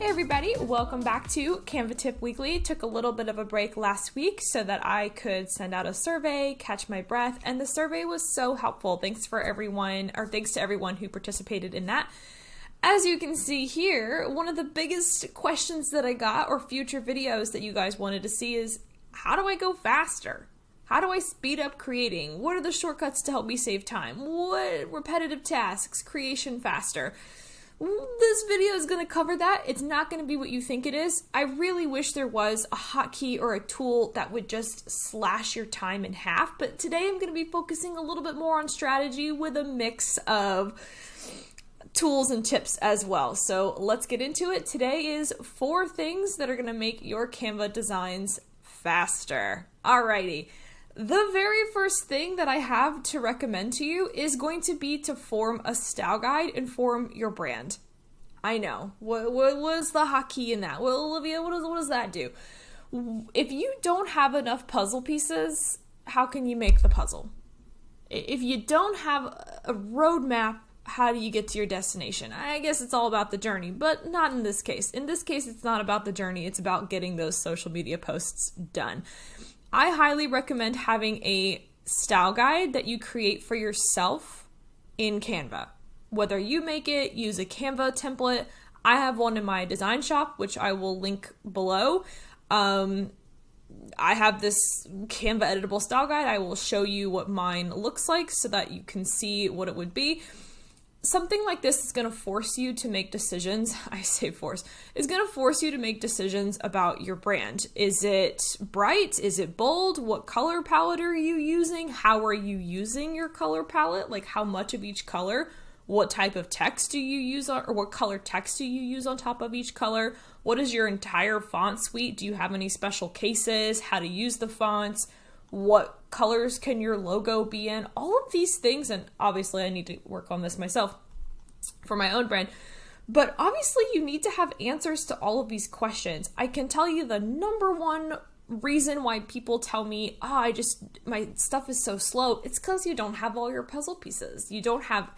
Hey everybody, welcome back to Canva Tip Weekly. Took a little bit of a break last week so that I could send out a survey, catch my breath, and the survey was so helpful. Thanks to everyone who participated in that. As you can see here, one of the biggest questions that I got, or future videos that you guys wanted to see, is how do I go faster? How do I speed up creating? What are the shortcuts to help me save time? What repetitive tasks, creation faster? This video is going to cover that. It's not going to be what you think it is. I really wish there was a hotkey or a tool that would just slash your time in half, but today I'm going to be focusing a little bit more on strategy with a mix of tools and tips as well. So let's get into it. Today is 4 things that are going to make your Canva designs faster. Alrighty. The very first thing that I have to recommend to you is going to be to form a style guide and form your brand. I know. What was the hotkey in that? Well, Olivia, what does that do? If you don't have enough puzzle pieces, how can you make the puzzle? If you don't have a roadmap, how do you get to your destination? I guess it's all about the journey, but not in this case. In this case, it's not about the journey. It's about getting those social media posts done. I highly recommend having a style guide that you create for yourself in Canva. Whether you make it, use a Canva template. I have one in my design shop, which I will link below. I have this Canva editable style guide. I will show you what mine looks like so that you can see what it would be. Something like this is going to force you to make decisions. I say force. It's going to force you to make decisions about your brand. Is it bright? Is it bold? What color palette are you using? How are you using your color palette? Like how much of each color? What type of text do you use or what color text do you use on top of each color? What is your entire font suite? Do you have any special cases? How to use the fonts? What colors can your logo be in? All of these things, and obviously I need to work on this myself for my own brand, but obviously you need to have answers to all of these questions. I can tell you the number one reason why people tell me, my stuff is so slow, it's because you don't have all your puzzle pieces. You don't have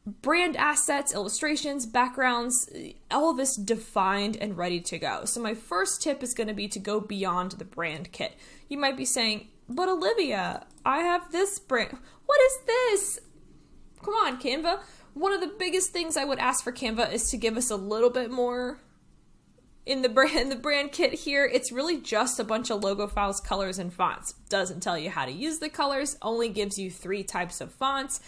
brand assets, illustrations, backgrounds, all of this defined and ready to go. So my first tip is going to be to go beyond the brand kit. You might be saying, but Olivia, I have this brand. What is this? Come on, Canva. One of the biggest things I would ask for Canva is to give us a little bit more in the brand kit here. It's really just a bunch of logo files, colors, and fonts. Doesn't tell you how to use the colors, only gives you 3 types of fonts,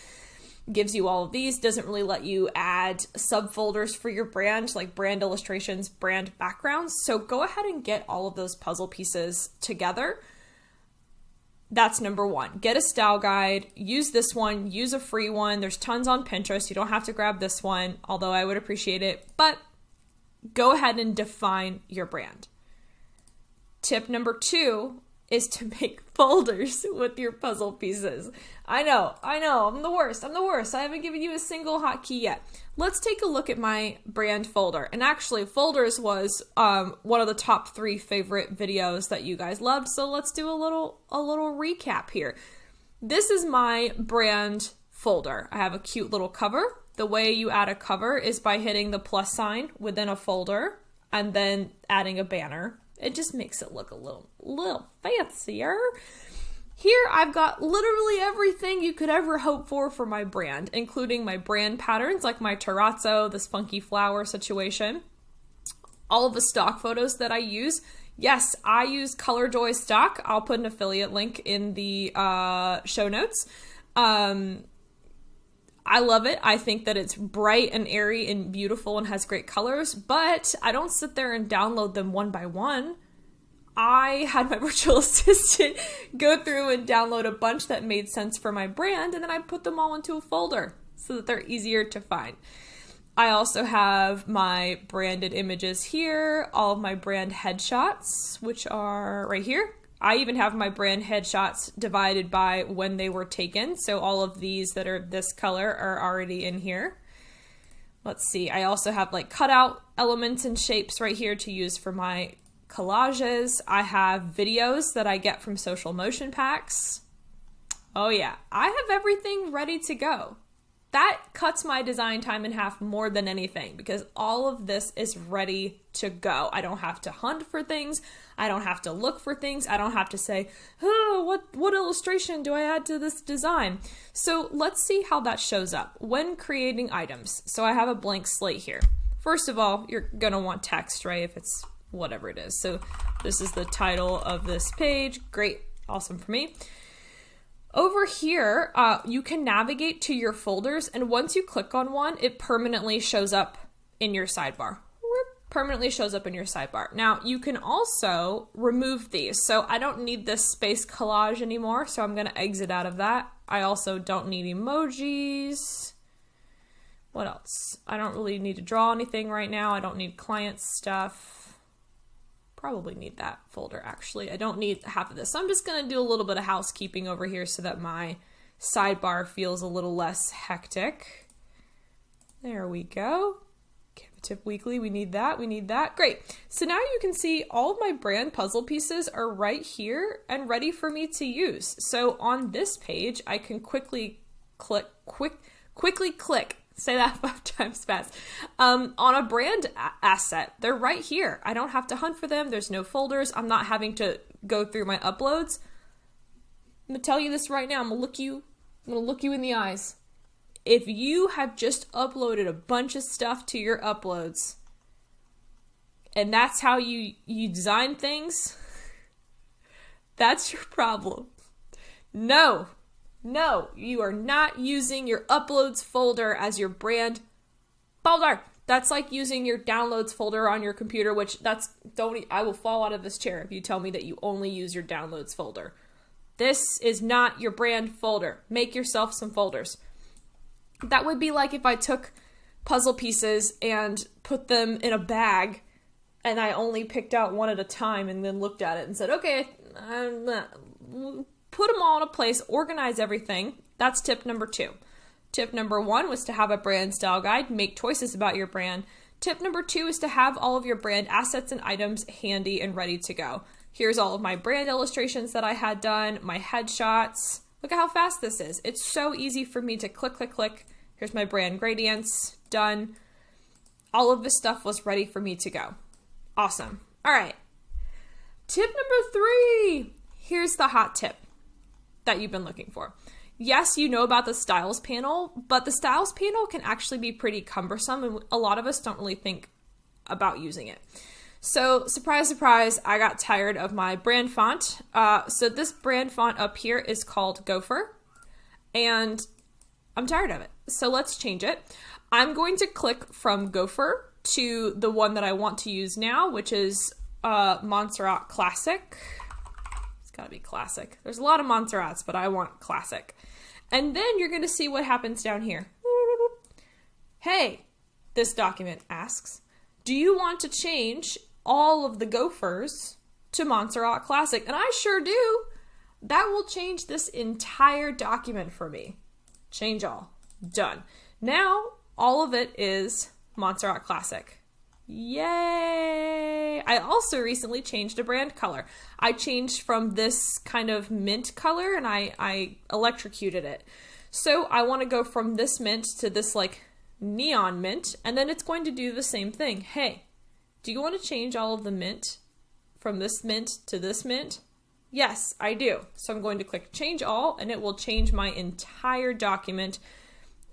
gives you all of these, doesn't really let you add subfolders for your brand, like brand illustrations, brand backgrounds. So go ahead and get all of those puzzle pieces together. That's number 1. Get a style guide, use this one, use a free one. There's tons on Pinterest. You don't have to grab this one, although I would appreciate it, but go ahead and define your brand. Tip number 2 is to make folders with your puzzle pieces. I know, I'm the worst. I haven't given you a single hotkey yet. Let's take a look at my brand folder. And actually, folders was one of the top 3 favorite videos that you guys loved. So let's do a little recap here. This is my brand folder. I have a cute little cover. The way you add a cover is by hitting the plus sign within a folder and then adding a banner. It just makes it look a little fancier. Here I've got literally everything you could ever hope for my brand, including my brand patterns like my terrazzo, this funky flower situation, all of the stock photos that I use. Yes, I use ColorJoy stock. I'll put an affiliate link in the show notes. I love it. I think that it's bright and airy and beautiful and has great colors, but I don't sit there and download them one by one. I had my virtual assistant go through and download a bunch that made sense for my brand, and then I put them all into a folder so that they're easier to find. I also have my branded images here, all of my brand headshots, which are right here. I even have my brand headshots divided by when they were taken. So all of these that are this color are already in here. Let's see. I also have like cutout elements and shapes right here to use for my collages. I have videos that I get from social motion packs. Oh yeah, I have everything ready to go. That cuts my design time in half more than anything because all of this is ready to go. I don't have to hunt for things. I don't have to look for things. I don't have to say, oh, what illustration do I add to this design? So let's see how that shows up when creating items. So I have a blank slate here. First of all, you're going to want text, right? If it's whatever it is. So this is the title of this page. Great. Awesome for me. Over here, you can navigate to your folders, and once you click on one, it permanently shows up in your sidebar. Permanently shows up in your sidebar. Now, you can also remove these. So I don't need this space collage anymore, so I'm going to exit out of that. I also don't need emojis. What else? I don't really need to draw anything right now. I don't need client stuff. Probably need that folder, actually. I don't need half of this. So I'm just going to do a little bit of housekeeping over here so that my sidebar feels a little less hectic. There we go. Canva Tip Weekly, we need that, we need that. Great. So now you can see all of my brand puzzle pieces are right here and ready for me to use. So on this page, I can quickly click, say that 5 times fast, on a brand asset. They're right here. I don't have to hunt for them. There's no folders. I'm not having to go through my uploads. I'm going to tell you this right now. I'm going to look you in the eyes. If you have just uploaded a bunch of stuff to your uploads, and that's how you design things, that's your problem. No, you are not using your uploads folder as your brand folder. That's like using your downloads folder on your computer, which I will fall out of this chair if you tell me that you only use your downloads folder. This is not your brand folder. Make yourself some folders. That would be like if I took puzzle pieces and put them in a bag and I only picked out one at a time and then looked at it and said, okay, put them all in a place, organize everything. That's tip number 2. Tip number 1 was to have a brand style guide, make choices about your brand. Tip number 2 is to have all of your brand assets and items handy and ready to go. Here's all of my brand illustrations that I had done, my headshots. Look at how fast this is. It's so easy for me to click. Here's my brand gradients, done. All of this stuff was ready for me to go. Awesome. All right. Tip number 3. Here's the hot tip that you've been looking for. Yes, you know about the styles panel, but the styles panel can actually be pretty cumbersome and a lot of us don't really think about using it. So surprise, I got tired of my brand font. So this brand font up here is called Gopher and I'm tired of it. So let's change it. I'm going to click from Gopher to the one that I want to use now, which is Montserrat Classic. Gotta be classic. There's a lot of Montserrats, but I want classic. And then you're gonna see what happens down here. Hey, this document asks, do you want to change all of the Gophers to Montserrat Classic? And I sure do. That will change this entire document for me. Change all. Done. Now, all of it is Montserrat Classic. Yay! I also recently changed a brand color. I changed from this kind of mint color and I electrocuted it. So I want to go from this mint to this like neon mint and then it's going to do the same thing. Hey, do you want to change all of the mint from this mint to this mint? Yes, I do. So I'm going to click change all and it will change my entire document.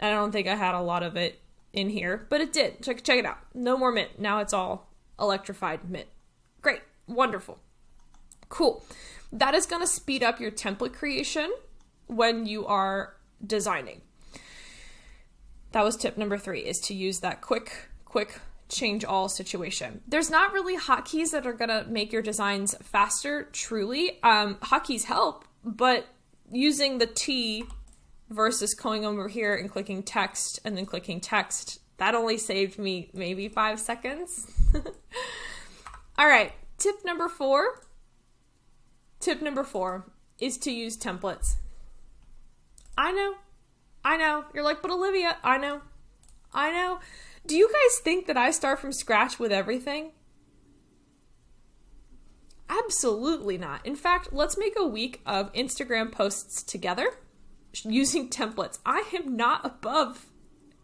I don't think I had a lot of it in here, but it did. Check it out. No more mint. Now it's all electrified mint. Great. Wonderful. Cool. That is going to speed up your template creation when you are designing. That was tip number 3, is to use that quick change all situation. There's not really hotkeys that are going to make your designs faster, truly. Hotkeys help, but using the T versus going over here and clicking text and then clicking text, that only saved me maybe 5 seconds. All right, tip number 4. Tip number 4 is to use templates. I know. You're like, but Olivia, I know. Do you guys think that I start from scratch with everything? Absolutely not. In fact, let's make a week of Instagram posts together using templates. I am not above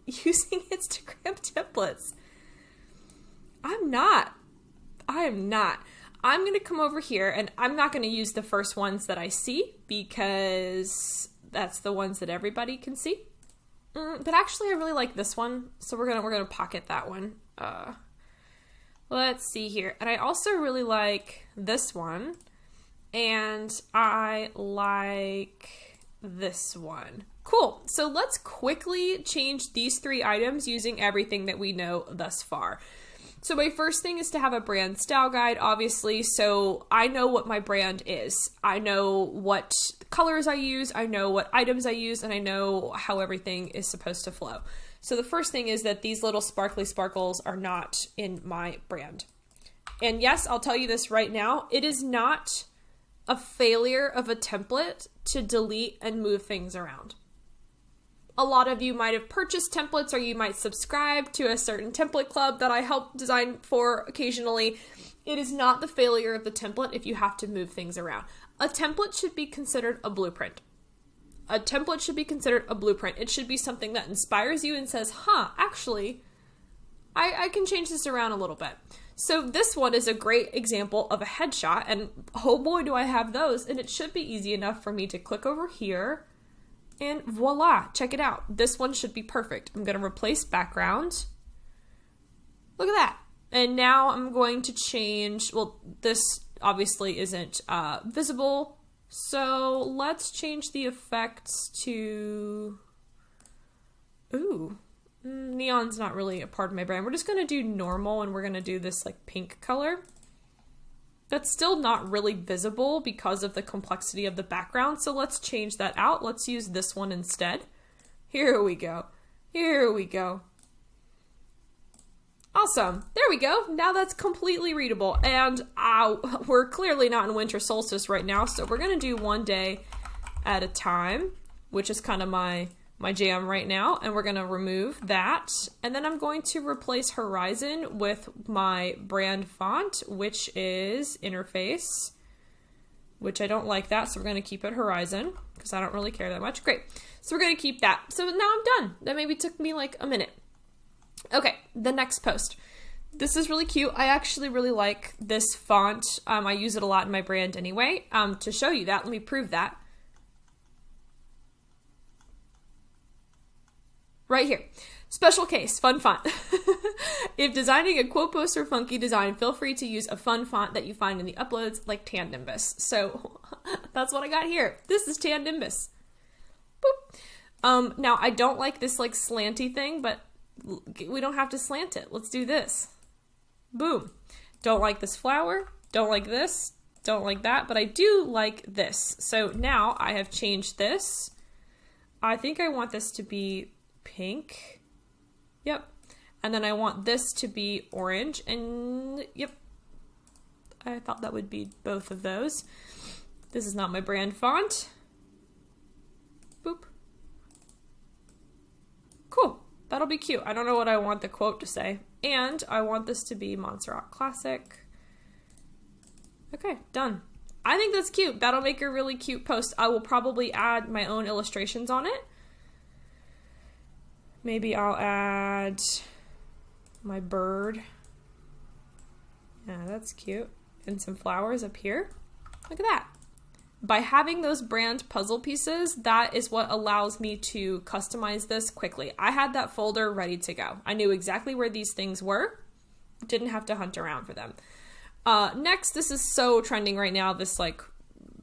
using Instagram templates. I am not. I'm going to come over here, and I'm not going to use the first ones that I see because that's the ones that everybody can see. But actually, I really like this one, so we're gonna pocket that one. Let's see here. And I also really like this one, and I like this one. Cool. So let's quickly change these 3 items using everything that we know thus far. So my first thing is to have a brand style guide, obviously, so I know what my brand is. I know what colors I use, I know what items I use, and I know how everything is supposed to flow. So the first thing is that these little sparkly sparkles are not in my brand. And yes, I'll tell you this right now, it is not a failure of a template to delete and move things around. A lot of you might have purchased templates, or you might subscribe to a certain template club that I help design for occasionally. It is not the failure of the template if you have to move things around. A template should be considered a blueprint. A template should be considered a blueprint. It should be something that inspires you and says, actually, I can change this around a little bit. So this one is a great example of a headshot, and oh boy, do I have those. And it should be easy enough for me to click over here, and voila, check it out. This one should be perfect. I'm going to replace background. Look at that. And now I'm going to change, well, this obviously isn't visible. So let's change the effects to, neon's not really a part of my brand. We're just going to do normal, and we're going to do this like pink color. That's still not really visible because of the complexity of the background, so let's change that out. Let's use this one instead. Here we go. Awesome. There we go. Now that's completely readable. And we're clearly not in winter solstice right now, so we're going to do one day at a time, which is kind of my jam right now. And we're going to remove that. And then I'm going to replace horizon with my brand font, which is interface, which I don't like that. So we're going to keep it horizon because I don't really care that much. Great. So we're going to keep that. So now I'm done. That maybe took me like a minute. Okay, the next post. This is really cute. I actually really like this font. I use it a lot in my brand anyway. To show you that, let me prove that. Right here. Special case, fun font. If designing a quote post or funky design, feel free to use a fun font that you find in the uploads like Tan Nimbus. So that's what I got here. This is Tan Nimbus. Boop. Now I don't like this like slanty thing, but we don't have to slant it. Let's do this. Boom. Don't like this flower. Don't like this. Don't like that. But I do like this. So now I have changed this. I think I want this to be pink. Yep. And then I want this to be orange. And yep. I thought that would be both of those. This is not my brand font. Boop. Cool. That'll be cute. I don't know what I want the quote to say. And I want this to be Montserrat Classic. Okay, done. I think that's cute. That'll make a really cute post. I will probably add my own illustrations on it. Maybe I'll add my bird. Yeah, that's cute. And some flowers up here. Look at that. By having those brand puzzle pieces, that is what allows me to customize this quickly. I had that folder ready to go. I knew exactly where these things were. Didn't have to hunt around for them. Next, this is so trending right now, this like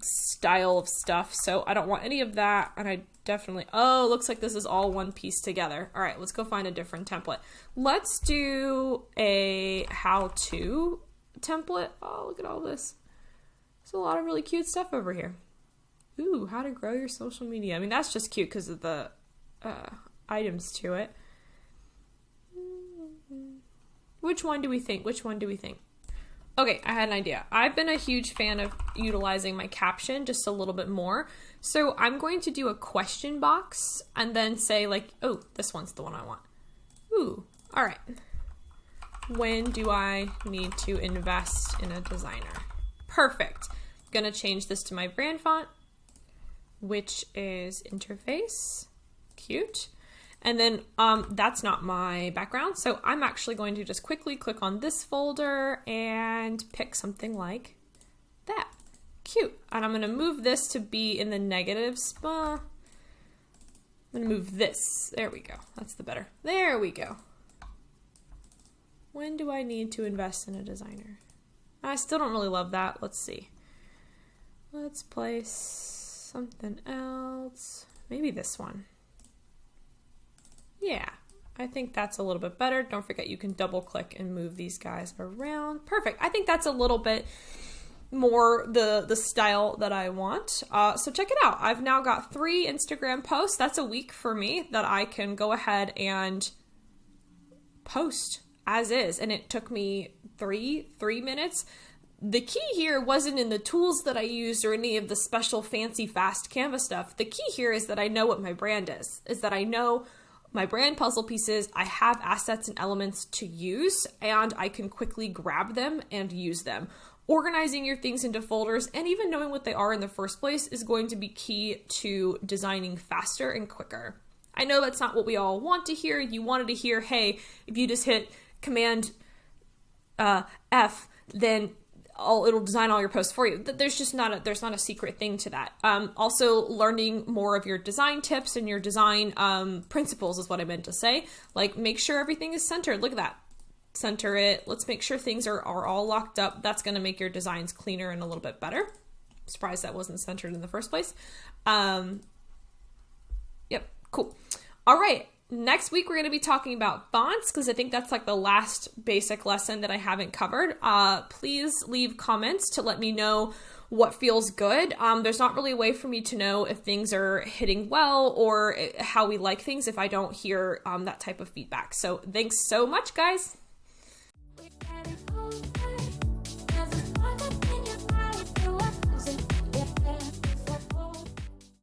style of stuff. So I don't want any of that. And I definitely, oh, looks like this is all one piece together. All right, let's go find a different template. Let's do a how-to template. Oh, look at all this. There's a lot of really cute stuff over here. Ooh, how to grow your social media. I mean, that's just cute because of the items to it. Which one do we think? Okay, I had an idea. I've been a huge fan of utilizing my caption just a little bit more. So I'm going to do a question box and then say like, oh, this one's the one I want. Ooh, all right. When do I need to invest in a designer? Perfect. Gonna change this to my brand font. which is interface. Cute. And then that's not my background, so I'm actually going to just quickly click on this folder and pick something like that. Cute. And I'm going to move this to be in the negative spot. I'm going to move this. There we go. That's the better. There we go. When do I need to invest in a designer? I still don't really love that. Let's see. Let's place something else. Maybe this one. Yeah, I think that's a little bit better. Don't forget you can double click and move these guys around. Perfect. I think that's a little bit more the style that I want. So check it out. I've now got 3 Instagram posts. That's a week for me that I can go ahead and post as is. And it took me three minutes. The key here wasn't in the tools that I used or any of the special fancy fast Canva stuff. The key here is that I know what my brand is that I know my brand puzzle pieces, I have assets and elements to use, and I can quickly grab them and use them. Organizing your things into folders and even knowing what they are in the first place is going to be key to designing faster and quicker. I know that's not what we all want to hear. You wanted to hear, hey, if you just hit Command F, then it'll design all your posts for you. There's not a secret thing to that. Also, learning more of your design tips and your design principles is what I meant to say. Like, make sure everything is centered. Look at that. Center it. Let's make sure things are all locked up. That's going to make your designs cleaner and a little bit better. Surprised that wasn't centered in the first place. Yep, cool. All right. Next week, we're going to be talking about fonts because I think that's like the last basic lesson that I haven't covered. Please leave comments to let me know what feels good. There's not really a way for me to know if things are hitting well or how we like things if I don't hear that type of feedback. So thanks so much, guys.